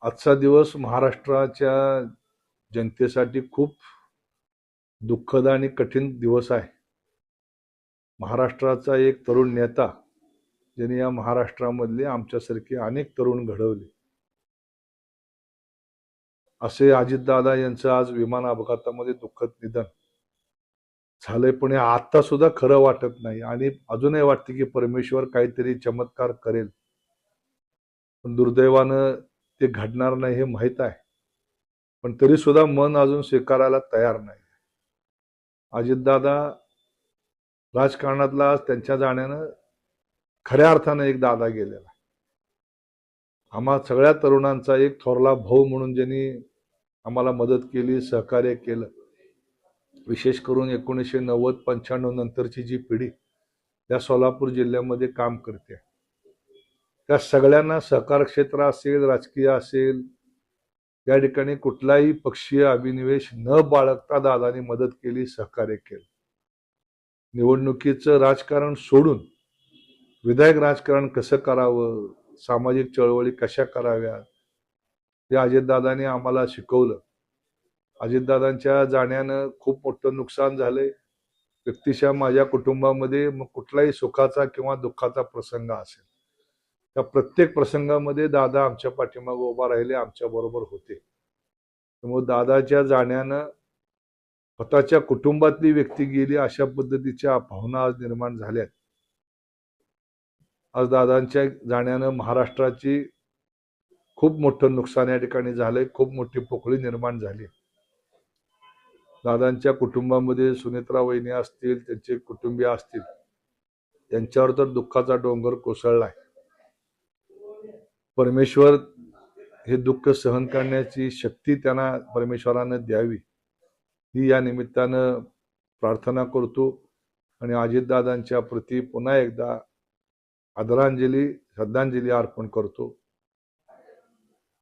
आजचा दिवस महाराष्ट्राच्या जनतेसाठी खूप दुःखद आणि कठीण दिवस आहे. महाराष्ट्राचा एक तरुण नेता ज्याने या महाराष्ट्रामधले आमच्यासारखे अनेक तरुण घडवले, असे अजितदादा यांचं आज विमान अपघातामध्ये दुःखद निधन झालंय. पण हे आता सुद्धा खरं वाटत नाही आणि अजूनही वाटते की परमेश्वर काहीतरी चमत्कार करेल, पण दुर्दैवानं ते घडणार नाही हे माहीत आहे. पण तरी सुद्धा मन अजून स्वीकारायला तयार नाही. अजितदादा राजकारणातला आज त्यांच्या जाण्यानं खऱ्या अर्थानं एक दादा गेलेला. आम्हा सगळ्या तरुणांचा एक थोरला भाऊ म्हणून ज्यांनी आम्हाला मदत केली, सहकार्य केलं. विशेष करून 1990-95 नंतरची जी पिढी त्या सोलापूर जिल्ह्यामध्ये काम करते, त्या सगळ्यांना सहकार क्षेत्र असेल, राजकीय असेल, या ठिकाणी कुठलाही पक्षीय अभिनिवेश न बाळगता दादानी मदत केली, सहकार्य केलं. निवडणुकीचं राजकारण सोडून विधायक राजकारण कसं करावं, सामाजिक चळवळी कशा कराव्यात, हे अजितदादांनी आम्हाला शिकवलं. अजितदादांच्या जाण्यानं खूप मोठं नुकसान झालंय. व्यक्तिशः माझ्या कुटुंबामध्ये मग कुठलाही सुखाचा किंवा दुःखाचा प्रसंग असेल, त्या प्रत्येक प्रसंगामध्ये दादा आमच्या पाठीमागे उभा राहिले, आमच्या बरोबर होते. त्यामुळे दादाच्या जाण्यानं स्वतःच्या कुटुंबातली व्यक्ती गेली अशा पद्धतीच्या भावना आज निर्माण झाल्यात. आज दादांच्या जाण्यानं महाराष्ट्राची खूप मोठं नुकसान या ठिकाणी झालंय, खूप मोठी पोकळी निर्माण झाली. दादांच्या कुटुंबामध्ये सुनेत्रा वहिनी असतील, त्यांचे कुटुंबीय असतील, त्यांच्यावर तर दुःखाचा डोंगर कोसळलाय. परमेश्वर हे दुःख सहन करण्याची शक्ती त्यांना परमेश्वरानं द्यावी, ही या निमित्तानं प्रार्थना करतो. आणि अजितदादांच्या प्रती पुन्हा एकदा आदरांजली, श्रद्धांजली अर्पण करतो.